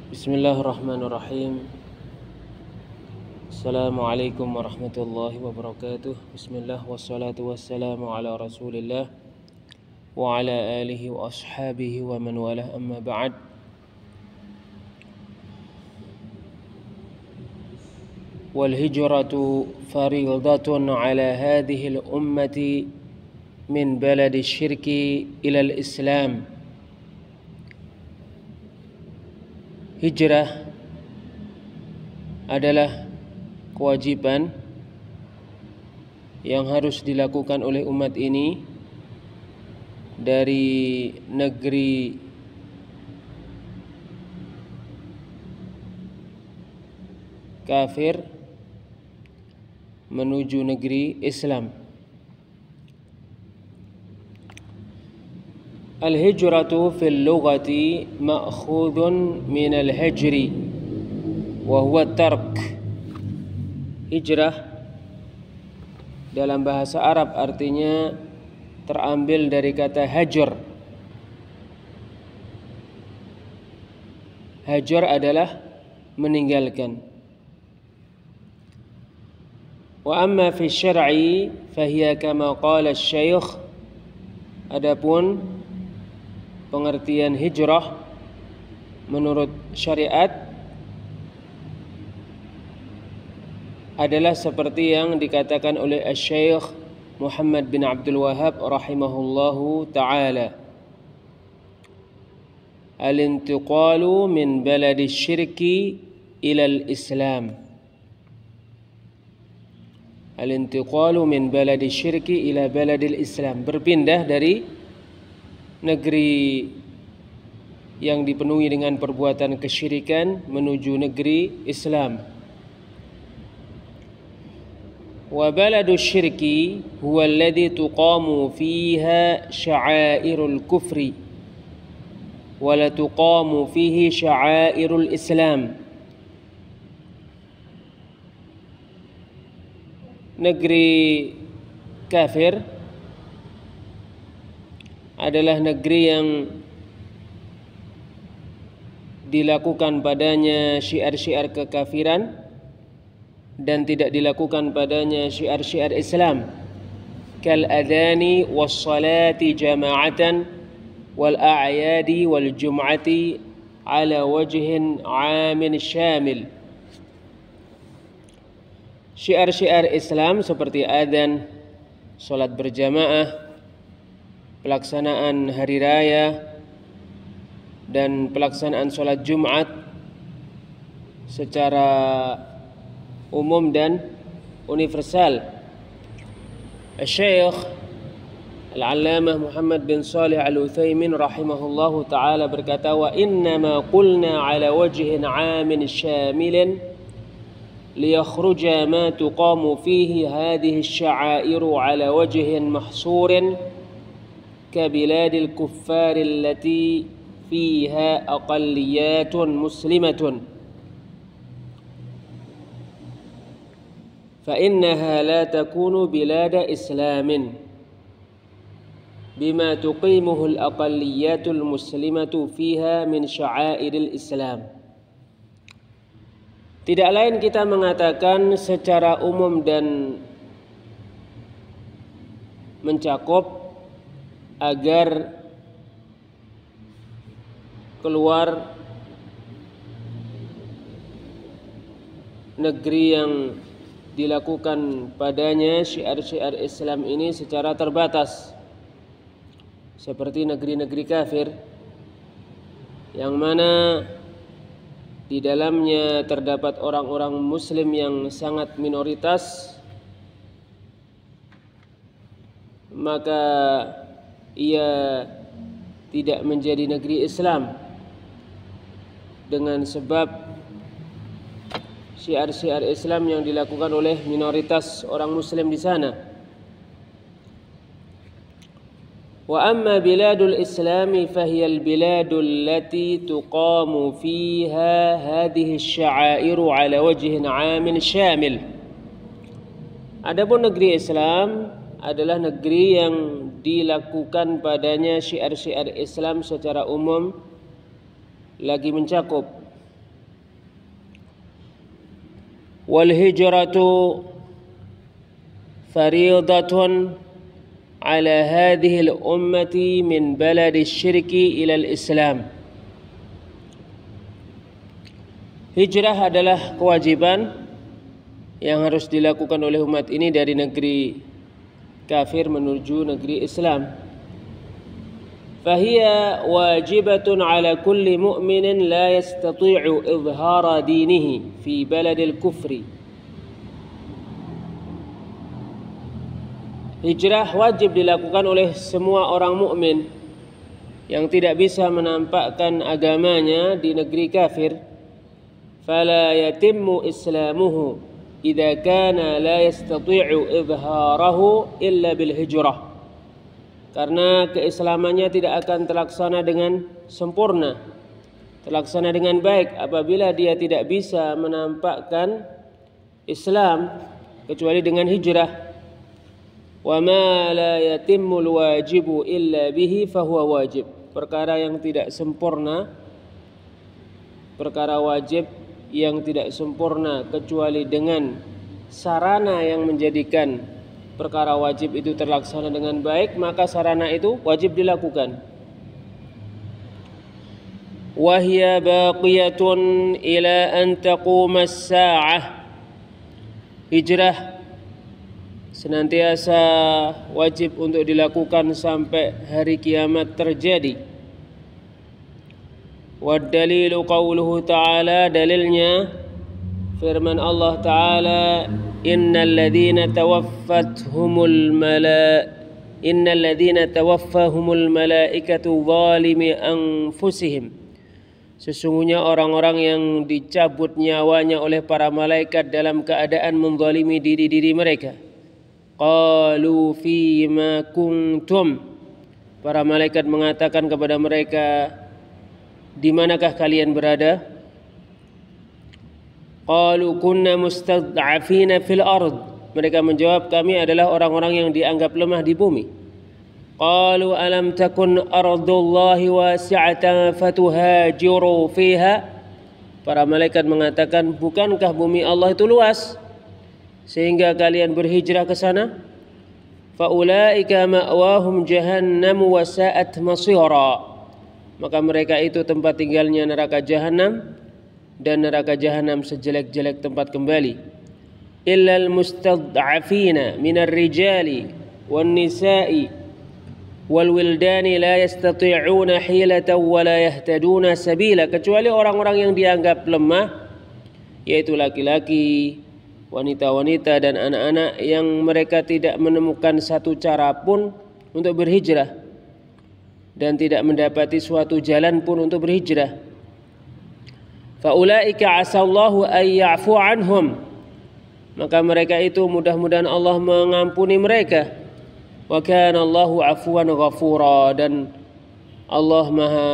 Bismillahirrahmanirrahim. Assalamualaikum warahmatullahi wabarakatuh. Bismillah wassalatu wassalamu ala Rasulillah wa ala alihi wa ashabihi wa man walah, amma ba'd. Wal hijratu fariidatun ala hadhihi al ummati min baladi syirki ila al Islam. Hijrah adalah kewajiban yang harus dilakukan oleh umat ini dari negeri kafir menuju negeri Islam. Al-hijratu fil lughati ma'khudun min al-hijri wa huwa tark. Hijrah dalam bahasa Arab artinya terambil dari kata hajar. Hajar adalah meninggalkan. Wa amma fi syar'i fahiya kama qala asy-syaikh. Adapun pengertian hijrah menurut syariat adalah seperti yang dikatakan oleh Asy-Syaikh Muhammad bin Abdul Wahhab rahimahullahu ta'ala. Al-intiqalu min baladi syirki ila al-Islam. Al-intiqalu min baladi syirki ila baladil Islam. Berpindah dari negeri yang dipenuhi dengan perbuatan kesyirikan menuju negeri Islam. Wa baladu syirki huwa alladhi tuqamu fiha sya'airul kufri wa la tuqamu fihi sya'airul Islam. Negeri kafir adalah negeri yang dilakukan padanya syiar-syiar kekafiran dan tidak dilakukan padanya syiar-syiar Islam, kal adani was salati jama'atan wal a'yadi wal jum'ati ala wajhin 'amin syamil. Syiar-syiar Islam seperti adzan, salat berjamaah, pelaksanaan hari raya dan pelaksanaan sholat Jumat secara umum dan universal. Syekh Al-Allamah Muhammad bin Shalih Al-Utsaimin rahimahullahu ta'ala berkata, wa innama qulna ala wajhin 'amin syamilin liyakhruja ma tuqamu fihi hadhihi asy-sya'airu ala wajhin mahsurin كبلاد الكفار التي فيها أقليات مسلمة فإنها لا تكون بلاد إسلام بما تقيمه الأقليات المسلمة فيها من شعائر الإسلام. Tidak lain kita mengatakan secara umum dan mencakup agar keluar negeri yang dilakukan padanya syiar-syiar Islam ini secara terbatas, seperti negeri-negeri kafir yang mana di dalamnya terdapat orang-orang muslim yang sangat minoritas, maka ia tidak menjadi negeri Islam dengan sebab syiar-syiar Islam yang dilakukan oleh minoritas orang muslim di sana. Wa amma biladul islami fahiyal biladul lati tuqamu fiha hadhihi asy-sya'airu ala wajhin 'amin syamil. Adapun negeri Islam adalah negeri yang dilakukan padanya syiar-syiar Islam secara umum lagi mencakup wal hijratu fariidatun ala hadhihi al-ummati min baladi syirki ila al-Islam. Hijrah adalah kewajiban yang harus dilakukan oleh umat ini dari negeri kafir menuju negeri Islam. Fahiya wajibatun ala kulli mu'minin la yastati'u izhara dinihi fi baladil kufri. Hijrah wajib dilakukan oleh semua orang mukmin yang tidak bisa menampakkan agamanya di negeri kafir. Fala yatimmu islamuhu idza kana la yastati'u izharahu illa bil hijrah. Karena keislamannya tidak akan terlaksana dengan sempurna, terlaksana dengan baik apabila dia tidak bisa menampakkan Islam kecuali dengan hijrah. Wa ma la yatimmul wajibu illa bihi fahuwa wajib. Perkara yang tidak sempurna, perkara wajib yang tidak sempurna kecuali dengan sarana yang menjadikan perkara wajib itu terlaksana dengan baik, maka sarana itu wajib dilakukan. Wa hiya baqiyatun ila an taquma as-sa'ah. Hijrah senantiasa wajib untuk dilakukan sampai hari kiamat terjadi. Wad dalilu qauluhu ta'ala, dalilnya firman Allah Ta'ala, innal ladzina tawaffahumul malaikatu zalimi anfusihim. Sesungguhnya orang-orang yang dicabut nyawanya oleh para malaikat dalam keadaan menzalimi diri-diri mereka. Qalu fima kuntum. Para malaikat mengatakan kepada mereka, di manakah kalian berada? Qalu kunna mustad'afina fil ard. Mereka menjawab, kami adalah orang-orang yang dianggap lemah di bumi. Qalu alam takun ardullahi wasi'atan fatuhajiru fiha. Para malaikat mengatakan, bukankah bumi Allah itu luas sehingga kalian berhijrah ke sana? Faulaika ma'wahum jahannam wa sa'at masira. Maka mereka itu tempat tinggalnya neraka jahanam, dan neraka jahanam sejelek-jelek tempat kembali. Illal mustad'afina minar rijali wan nisa'i wal wildani la yastati'una hilatan wa la yahtaduna sabila. Kecuali orang-orang yang dianggap lemah, yaitu laki-laki, wanita-wanita dan anak-anak yang mereka tidak menemukan satu cara pun untuk berhijrah dan tidak mendapati suatu jalan pun untuk berhijrah. Faulaika asallahu ay ya'fu anhum. Maka mereka itu mudah-mudahan Allah mengampuni mereka. Wa kana Allahu afuwan ghafura, dan Allah Maha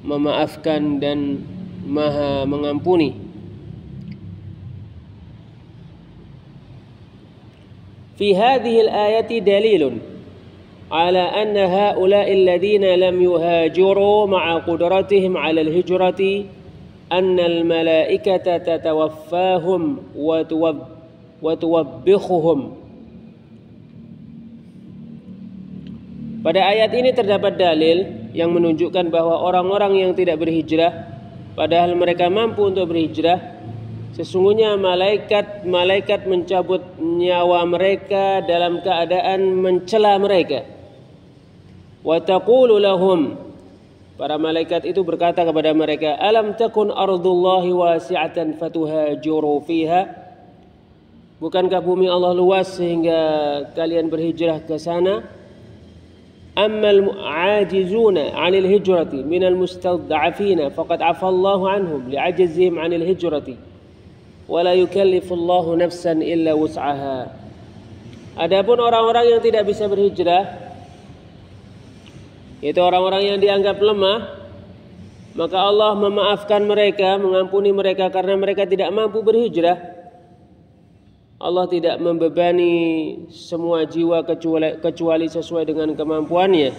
memaafkan dan Maha mengampuni. Fi hadhihi al-ayati dalilun على أن هؤلاء الذين لم يهاجروا مع قدرتهم على الهجرة أن الملائكة تتوفاهم وتوبخهم. Pada ayat ini terdapat dalil yang menunjukkan bahwa orang-orang yang tidak berhijrah, padahal mereka mampu untuk berhijrah, sesungguhnya malaikat mencabut nyawa mereka dalam keadaan mencela mereka. Wa taqulu lahum, para malaikat itu berkata kepada mereka, alam takun ardullahi wasi'atan fatuhajiru fiha. Bukankah bumi Allah luas sehingga kalian berhijrah ke sana? Ammal mu'ajizuna 'anil hijrati minal mustad'afina faqad 'afa Allahu 'anhum li'ajzihim 'anil hijrati wa la yukallifullahu nafsan illa wus'aha. Adapun orang-orang yang tidak bisa berhijrah, yaitu orang-orang yang dianggap lemah, maka Allah memaafkan mereka, mengampuni mereka karena mereka tidak mampu berhijrah. Allah tidak membebani semua jiwa kecuali sesuai dengan kemampuannya.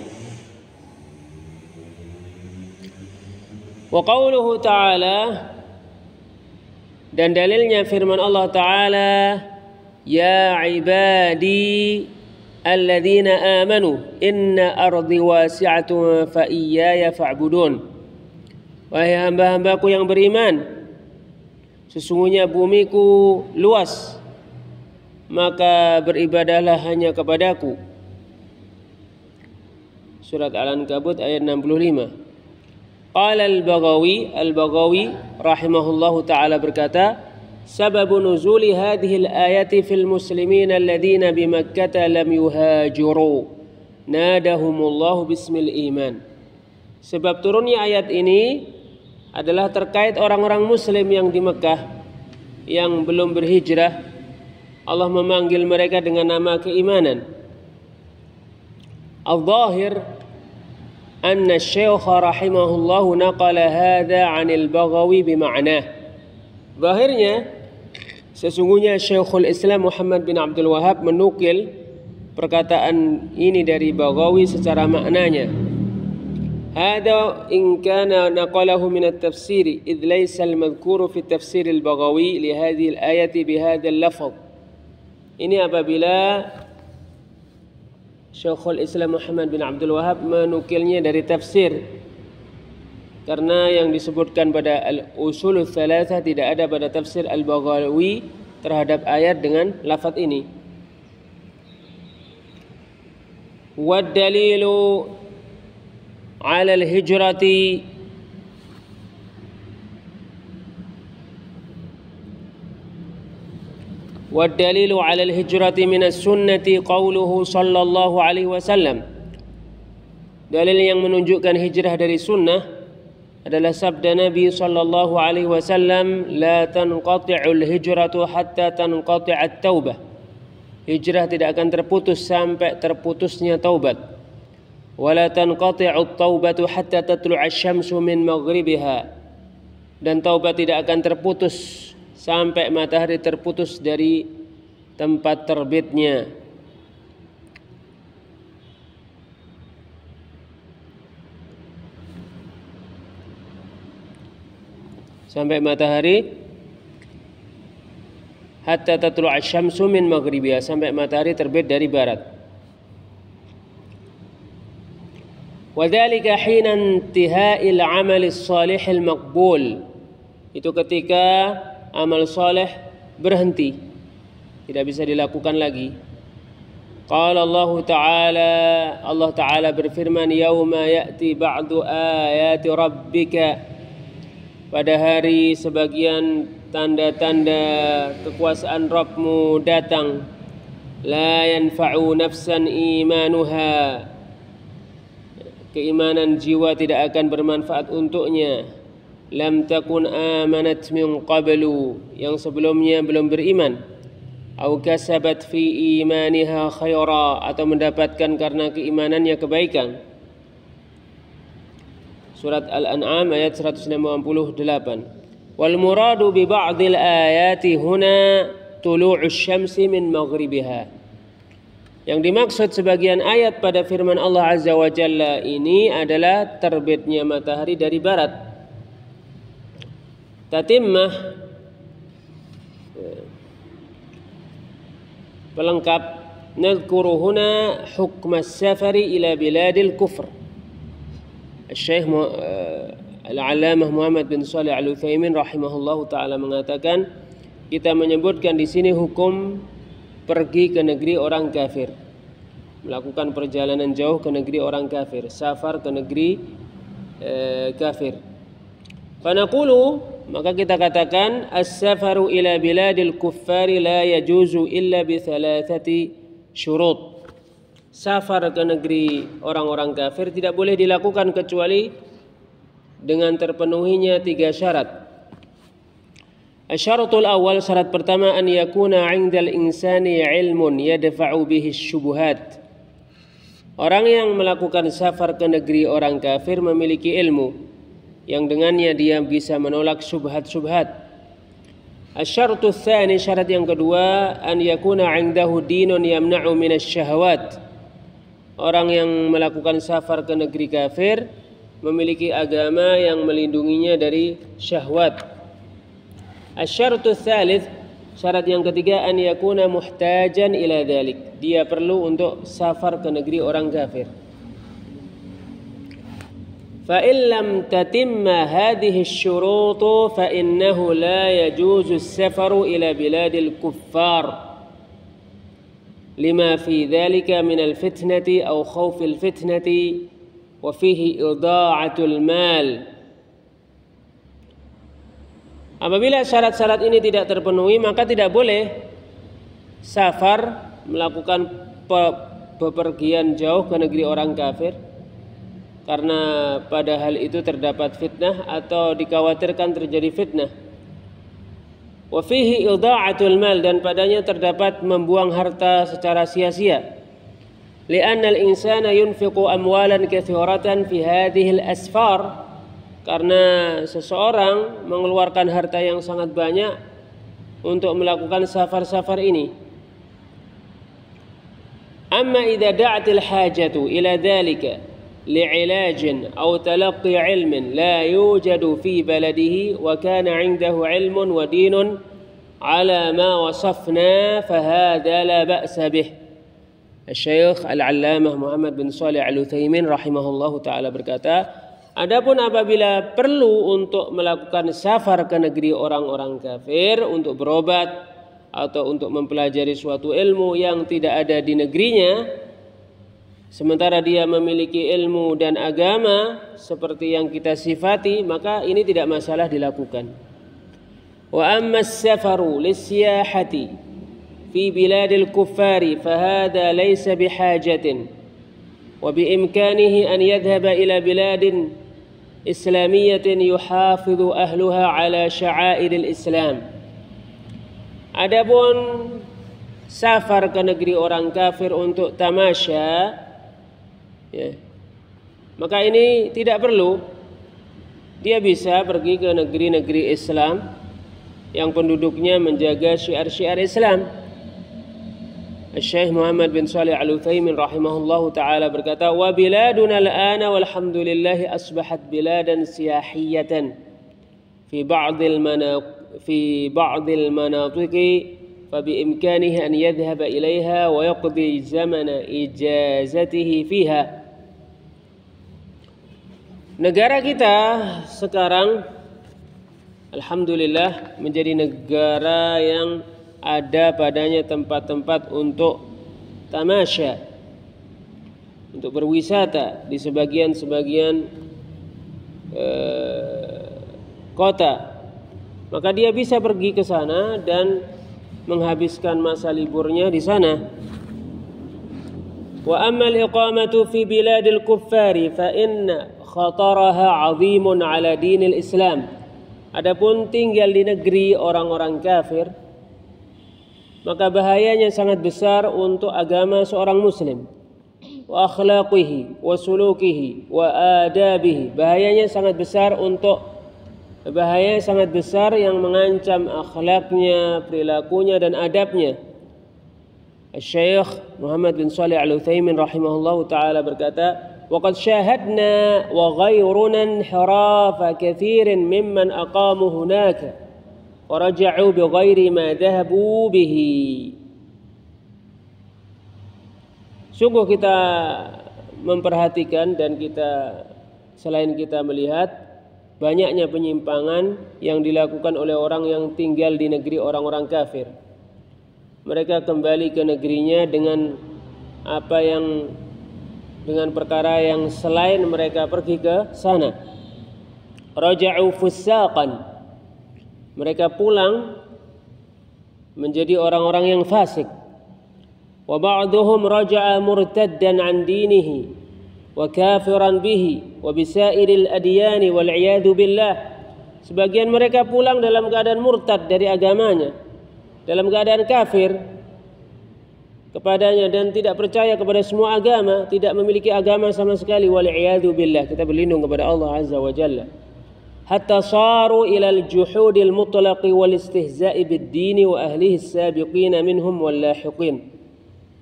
Wa qauluhu ta'ala, Dan dalilnya firman Allah Ta'ala, ya ibadi alladzina amanu inna ardi wasi'atun fa iyaya fa'budun. Wahai hamba-hambaku yang beriman, sesungguhnya bumiku luas, maka beribadahlah hanya kepadaku. Surat Al-Ankabut ayat 65. Qala Al-Baghawi rahimahullahu ta'ala berkata, sababu nuzuli hadhihi al-ayati fil muslimin alladhina bi Makkah lam yuhajiru nadahumullahu bismil iman. Sebab turunnya ayat ini adalah terkait orang-orang muslim yang di Mekah yang belum berhijrah. Allah memanggil mereka dengan nama keimanan. Al-Zahir anna Syekh rahimahullahu naqala hadha 'anil Baghawi bima'nah. Zahirnya sesungguhnya Syekhul Islam Muhammad bin Abdul Wahhab menukil perkataan ini dari Baghawi secara maknanya. Hadha in kana naqalahu min at-tafsir id laysa al-madhkur fi tafsir al-Baghawi li hadhihi al-ayati bi hadha al-lafz. Ini apabila Syekhul Islam Muhammad bin Abdul Wahhab menukilnya dari tafsir, karena yang disebutkan pada al-usulul thalathah tidak ada pada tafsir al-Baghawi terhadap ayat dengan lafaz ini. Wad dalilu 'ala al-hijrati والدليل على الهجرة من السنة قوله صلى الله عليه وسلم. Dalil yang menunjukkan hijrah dari sunnah adalah sabda Nabi sallallahu alaihi wasallam, la tanqati'ul hijratu hatta tanqati'at taubah. Hijrah tidak akan terputus sampai terputusnya taubat. Wala tanqati'ut taubatu hatta tatlu'a asy-syamsu min maghribiha. Dan taubat tidak akan terputus sampai matahari terputus dari tempat terbitnya. Sampai matahari, hatta tatlu'a asy-syamsu min maghribiha, sampai matahari terbit dari barat. Wadzalika hina intihai'il 'amalis shalihil maqbul. Itu ketika amal soleh berhenti, tidak bisa dilakukan lagi. Qala Allah Ta'ala berfirman, yauma ya'ti ba'du ayati rabbika. Pada hari sebagian tanda-tanda kekuasaan Rabbmu datang. La yanfa'u nafsan imanuha. Keimanan jiwa tidak akan bermanfaat untuknya. Lam takun amanat min qablu, yang sebelumnya belum beriman. Au kasabat fi imaniha khaira, atau mendapatkan karena keimanannya kebaikan. Surat Al-An'am ayat 158. Wal muradu bi ba'dil ayati huna tulu'us syamsi min maghribiha. Yang dimaksud sebagian ayat pada firman Allah Azza wa Jalla ini adalah terbitnya matahari dari barat. Tatimmah, pelengkap, nadhkuru huna hukm as-safari ila biladil kufr. Syekh Al-Allamah Muhammad bin Shalih Al-Utsaimin rahimahullahu taala mengatakan, kita menyebutkan di sini hukum pergi ke negeri orang kafir, melakukan perjalanan jauh ke negeri orang kafir, safar ke negeri kafir. Fanaqulu, maka kita katakan, as-safaru ila biladil kuffari la yajuzu illa bi thalathati syurut. Safar ke negeri orang-orang kafir tidak boleh dilakukan kecuali dengan terpenuhinya 3 syarat. Asyaratul awal, syarat pertama, an yakuna 'indal insani ilmun yadfa'u bihi syubuhat. Orang yang melakukan safar ke negeri orang kafir memiliki ilmu yang dengannya dia bisa menolak syubhat-syubhat. Asy-syartu tsani, syarat yang kedua, an yakuna 'indahu dinun yamna'u minasyahawat. Orang yang melakukan safar ke negeri kafir memiliki agama yang melindunginya dari syahwat. Asy-syartu tsalits, syarat yang ketiga, an yakuna muhtajan ila dzalik. Dia perlu untuk safar ke negeri orang kafir. Fa in lam tatimma hadhihi asy-syurut fa innahu la yajuzu as-safaru ila biladil kuffar lima fi dzalika min al-fitnati aw khawfil fitnati wa fihi idha'atul mal. Apabila syarat-syarat ini tidak terpenuhi, maka tidak boleh safar, melakukan bepergian jauh ke negeri orang kafir, karena pada hal itu terdapat fitnah atau dikhawatirkan terjadi fitnah. Wa fihi idha'atul mal, dan padanya terdapat membuang harta secara sia-sia. Li'anna al-insana yunfiqu amwalan katsiratan fi hadhihi al-asfar, karena seseorang mengeluarkan harta yang sangat banyak untuk melakukan safar-safar ini. Amma idza da'atil hajatu ila dhalika li'ilajin aw talaqqi 'ilmin la yujadu fi baladihi wa kana 'indahu 'ilmun wa dinun 'ala ma wasafna fa hadha la ba'sa bih. Asy-Syaikh Al-'Allamah Muhammad bin Shalih Al-Utsaimin rahimahullahu taala berkata, adapun apabila perlu untuk melakukan safar ke negeri orang-orang kafir untuk berobat atau untuk mempelajari suatu ilmu yang tidak ada di negerinya, sementara dia memiliki ilmu dan agama seperti yang kita sifati, maka ini tidak masalah dilakukan. Wa amma as-safaru lis-siyahati fi biladil kuffari fa hadha laysa bihajatin wa biimkanihi an yadhhaba ila biladin islamiyatin yuhafidhu ahluha ala sya'airil Islam. Adapun safar ke negeri orang kafir untuk tamasya, ya, maka ini tidak perlu. Dia bisa pergi ke negeri-negeri Islam yang penduduknya menjaga syiar-syiar Islam. Syekh Muhammad bin Shalih Al-Utsaimin rahimahullahu taala berkata, wa biladuna al-ana walhamdulillah asbahat biladan siyahiyatan fi ba'dil manatiqi fa biimkanihi an yadhhaba ilaiha wa yaqdi zamana ijazatihi fiha. Negara kita sekarang alhamdulillah menjadi negara yang ada padanya tempat-tempat untuk tamasya, untuk berwisata di sebagian-sebagian kota. Maka dia bisa pergi ke sana dan menghabiskan masa liburnya di sana. Wa amma al-iqamatu fi biladil kuffari fa inna khataraha 'azimun 'ala dinil Islam. Adapun tinggal di negeri orang-orang kafir, maka bahayanya sangat besar untuk agama seorang muslim. Wa akhlaqihi wa sulukihi wa adabihi, bahayanya sangat besar yang mengancam akhlaknya, perilakunya dan adabnya. Syekh Muhammad bin Shalih Al-Utsaimin rahimahullahu taala berkata, wa qad syahadna wa ghayruna inhirafa katsirin mimman aqamu hunaka waraja'u bighairi ma dhahabu bihi. Sungguh kita memperhatikan dan selain kita melihat banyaknya penyimpangan yang dilakukan oleh orang yang tinggal di negeri orang-orang kafir. Mereka kembali ke negerinya dengan perkara yang selain mereka pergi ke sana. Raja'u fussaqan, mereka pulang menjadi orang-orang yang fasik. Wa ba'duhum raja'a murtaddan 'an dinihi wa kafiran bihi wa bisairil adyani wal 'iyadu billah. Sebagian mereka pulang dalam keadaan murtad dari agamanya, dalam keadaan kafir kepadanya dan tidak percaya kepada semua agama, tidak memiliki agama sama sekali, wal 'iyadu billah. Kita berlindung kepada Allah Azza wa Jalla. Hatta saru ila al-juhudil mutlaqi wal istihza'i bid-dini wa ahlihi as-sabiqina minhum wal lahiqin.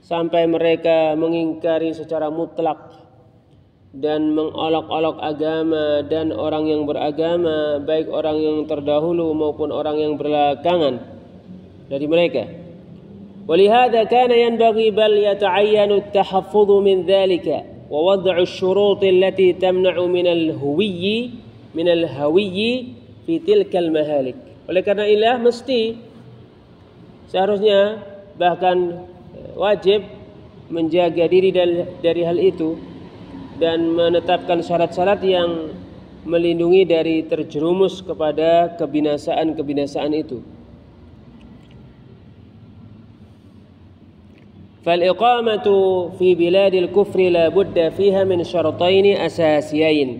Sampai mereka mengingkari secara mutlak dan mengolok-olok agama dan orang yang beragama, baik orang yang terdahulu maupun orang yang belakangan dari mereka. Walihada kana yanbaghi bal yata'ayyanu at-tahaffudh min dhalika wa wad'u asy-syurut allati tamna'u min al-hawiyyi fi tilka al-mahalik. Oleh karena itulah mesti seharusnya bahkan wajib menjaga diri dari hal itu dan menetapkan syarat-syarat yang melindungi dari terjerumus kepada kebinasaan itu. فالإقامة في بلاد الكفر لا بد فيها من شرطين أساسيين.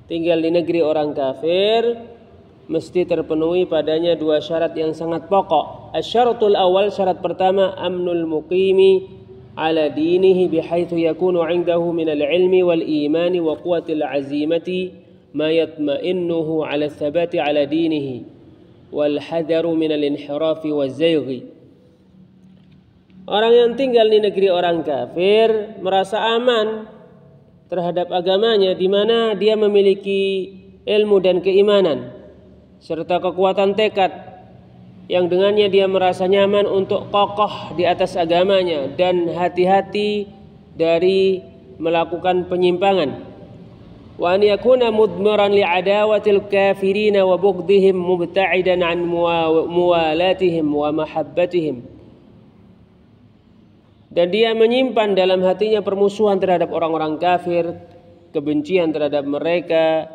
Tinggal di negeri orang kafir mesti terpenuhi padanya dua syarat yang sangat pokok. Asy-syaratul awal, syarat pertama, amnul muqimi ala dinihi bihaitsu yakunu 'indahu min al-'ilmi wal imani wa quwwatil 'azimati ma yatma'innuhu 'ala tsabati 'ala dinihi wal hadaru min al-inhirafi waz-zayghi. Orang yang tinggal di negeri orang kafir merasa aman terhadap agamanya, di mana dia memiliki ilmu dan keimanan serta kekuatan tekad yang dengannya dia merasa nyaman untuk kokoh di atas agamanya dan hati-hati dari melakukan penyimpangan. Wa an yakuna mudmiran li adawatil kafirin wa bughdihim mubta'idan an muwalatihim wa mahabbatihim. Dan dia menyimpan dalam hatinya permusuhan terhadap orang-orang kafir, kebencian terhadap mereka,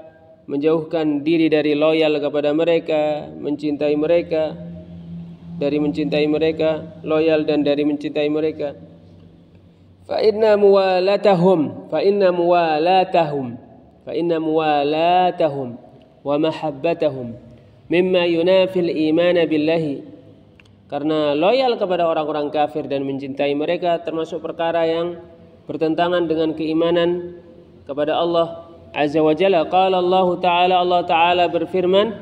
menjauhkan diri dari loyal kepada mereka, mencintai mereka, dari mencintai mereka, loyal dan dari mencintai mereka. Fa inna muwalatahum wa mahabbatahum mimma yunafil iman billahi. Karena loyal kepada orang-orang kafir dan mencintai mereka termasuk perkara yang bertentangan dengan keimanan kepada Allah Azza wa Jalla. Qala Allah Ta'ala berfirman,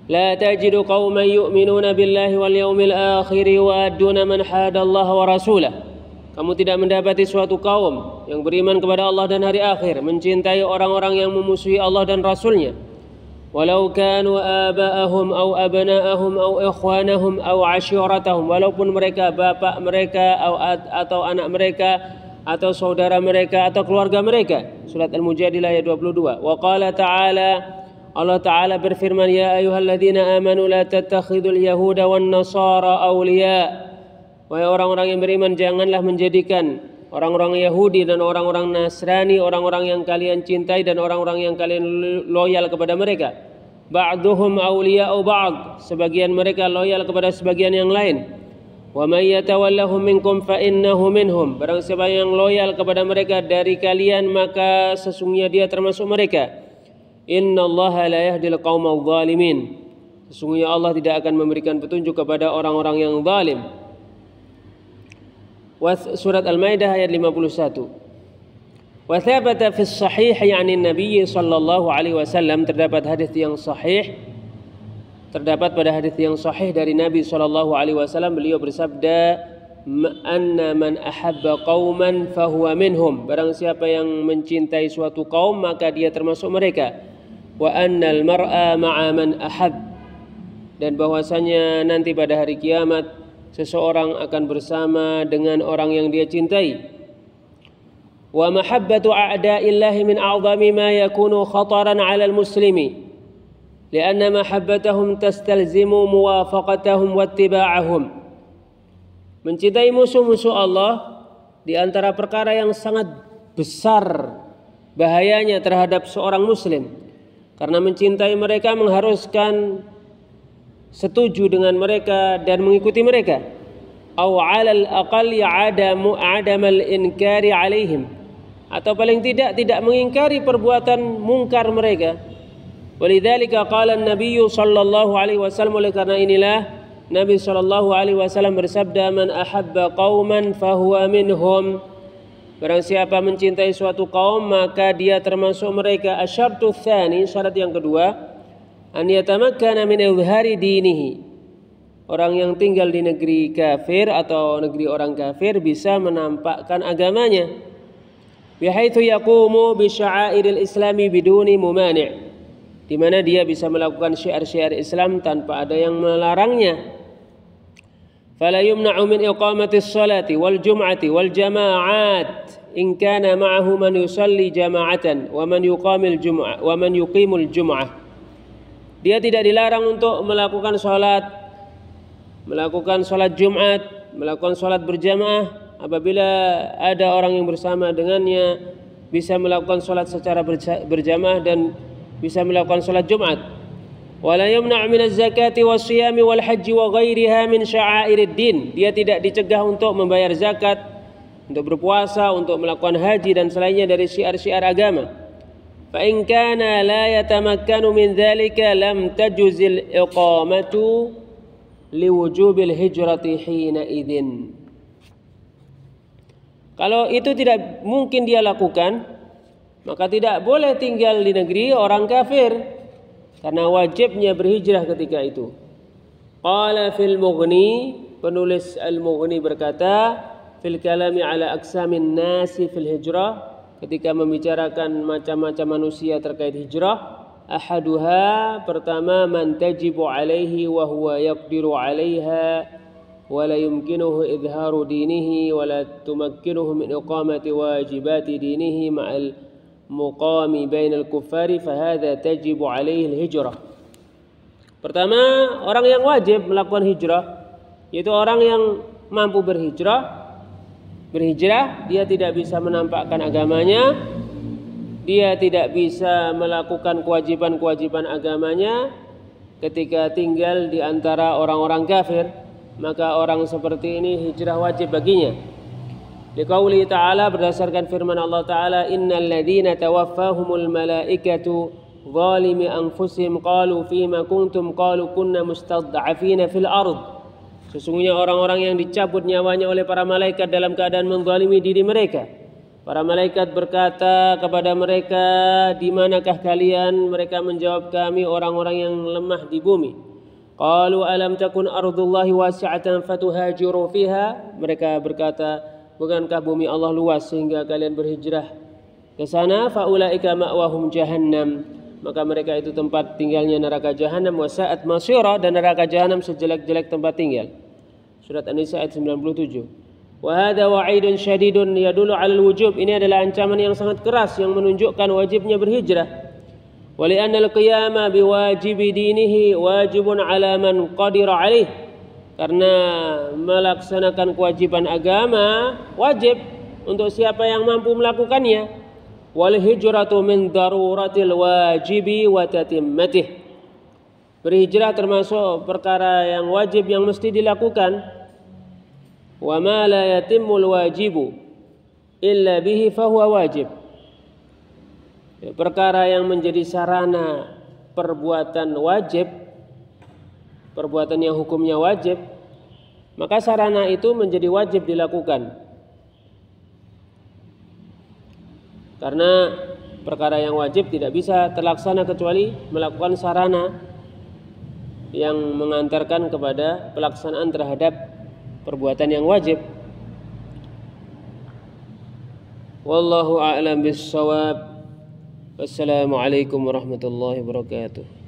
La tajidu qauman yu'minuna billahi wal yawmil akhir yu'adduna man hadallaha wa rasulah. Kamu tidak mendapati suatu kaum yang beriman kepada Allah dan hari akhir mencintai orang-orang yang memusuhi Allah dan Rasulnya. Walau kanu aba'ahum au abna'ahum au ikhwanahum au ashiratahum, walaupun mereka bapak mereka atau anak mereka atau saudara mereka atau keluarga mereka. Surat Al-Mujadilah ayat 22. Wa qala ta'ala, Allah Ta'ala berfirman, Ya ayyuhalladzina amanu la tattakhidul yahuda wan nasara awliya. Wahai orang-orang yang beriman, janganlah menjadikan orang-orang Yahudi dan orang-orang Nasrani orang-orang yang kalian cintai dan orang-orang yang kalian loyal kepada mereka. Ba'duhum awliya'u ba'd, sebagian mereka loyal kepada sebagian yang lain. Wa may yatawallahum minkum fa innahu minhum. Barang siapa yang loyal kepada mereka dari kalian, maka sesungguhnya dia termasuk mereka. Innallaha la yahdil qaumadh dhalimin. Sesungguhnya Allah tidak akan memberikan petunjuk kepada orang-orang yang zalim. Surat Al-Maidah ayat 51. Wa thabata fi sahih yani Nabi sallallahu alaihi wasallam, terdapat hadis yang sahih, terdapat pada hadis yang sahih dari Nabi sallallahu alaihi wasallam, beliau bersabda, anna man ahabba qauman fahuwa minhum. Barang siapa yang mencintai suatu kaum maka dia termasuk mereka. Wa annal mar'a ma'a man ahab. Dan bahwasanya nanti pada hari kiamat seseorang akan bersama dengan orang yang dia cintai. Wa mahabbatu a'da'illahi min a'zami ma yakunu khataran 'ala al-muslimi li'anna mahabbatahum tastalzimu muwafaqatahum wattiba'ahum. Mencintai musuh-musuh Allah di antara perkara yang sangat besar bahayanya terhadap seorang muslim, karena mencintai mereka mengharuskan setuju dengan mereka dan mengikuti mereka. Aw 'alal aqalli 'adamal inkari 'alaihim, atau paling tidak mengingkari perbuatan mungkar mereka. Walidzalika qala an-nabiy sallallahu alaihi wasallam, oleh karena inilah Nabi sallallahu alaihi wasallam bersabda, man ahabba qauman fahuwa minhum. Barang siapa mencintai suatu kaum maka dia termasuk mereka. Asyartu tsani, syarat yang kedua, an yatamakkana min izhari dinihi. Orang yang tinggal di negeri kafir atau negeri orang kafir bisa menampakkan agamanya. bihaitsu yaqumu bi sya'airil islami biduni mumani', di mana dia bisa melakukan syiar-syiar Islam tanpa ada yang melarangnya. Fala yumna'u min iqamatis salati wal jum'ati wal jama'at in kana ma'ahu man yusalli jama'atan wa man yuqimul jum'ah. Dia tidak dilarang untuk melakukan salat Jumat, melakukan salat berjamaah apabila ada orang yang bersama dengannya, bisa melakukan salat secara berjamaah dan bisa melakukan salat Jumat. Wala yamna' min az-zakati was-siyami wal hajji wa ghairiha min sya'airid din. Dia tidak dicegah untuk membayar zakat, untuk berpuasa, untuk melakukan haji dan selainnya dari syiar-syiar agama. Fa in kana la yatamakkanu min dzalika lam tajuzil iqamatu liwujubil hijrati hina idzin. Kalau itu tidak mungkin dia lakukan, maka tidak boleh tinggal di negeri orang kafir, karena wajibnya berhijrah ketika itu. Qala fil Mughni, penulis Al-Mughni berkata, fil kalami ala aqsamin nasi fil hijrah, ketika membicarakan macam-macam manusia terkait hijrah. Ahaduha, pertama, man tajibu alaihi wa huwa yaqdiru alaiha wa la yumkinuhu idharu dinihi wa la tumakkinuhu min iqamati wajibati dinihi ma'al muqami bainal kuffari fahadha tajibu alaihi al-hijrah. Pertama, orang yang wajib melakukan hijrah, yaitu orang yang mampu berhijrah, dia tidak bisa menampakkan agamanya, dia tidak bisa melakukan kewajiban-kewajiban agamanya ketika tinggal di antara orang-orang kafir, maka orang seperti ini hijrah wajib baginya. Liqauli ta'ala, berdasarkan firman Allah Ta'ala, innal ladzina tawaffahumul malaikatu zalimi anfusihim qalu fima kuntum qalu kunna mustad'afina fil ard. Sesungguhnya orang-orang yang dicabut nyawanya oleh para malaikat dalam keadaan menzalimi diri mereka. Para malaikat berkata kepada mereka, di manakah kalian? Mereka menjawab, kami orang-orang yang lemah di bumi. Qalu alam takun ardullahi wasi'atan fatuhajiru fiha. Mereka berkata, bukankah bumi Allah luas sehingga kalian berhijrah ke sana? Faulaika ma'wahum jahannam. Maka mereka itu tempat tinggalnya neraka jahanam, wa sa'at masira, dan neraka jahanam sejelek-jelek tempat tinggal. Surat An-Nisa ayat 97. Wa hadza wa'idun syadidun yadullu 'alal wujub. Ini adalah ancaman yang sangat keras yang menunjukkan wajibnya berhijrah. Wa li'anna al-qiyama biwajibi dinihi wajibun 'ala man qadira 'alaih. Karena melaksanakan kewajiban agama wajib untuk siapa yang mampu melakukannya. Wal hijratu min daruratil wajibi wa tatimmatih. Berhijrah termasuk perkara yang wajib yang mesti dilakukan. Wa ma la yatimmul wajibu illa bihi fahuwa wajib. Perkara yang menjadi sarana perbuatan wajib, perbuatan yang hukumnya wajib, maka sarana itu menjadi wajib dilakukan. Karena perkara yang wajib tidak bisa terlaksana kecuali melakukan sarana yang mengantarkan kepada pelaksanaan terhadap perbuatan yang wajib. Wallahu a'lam bis-shawab. Wassalamualaikum warahmatullahi wabarakatuh.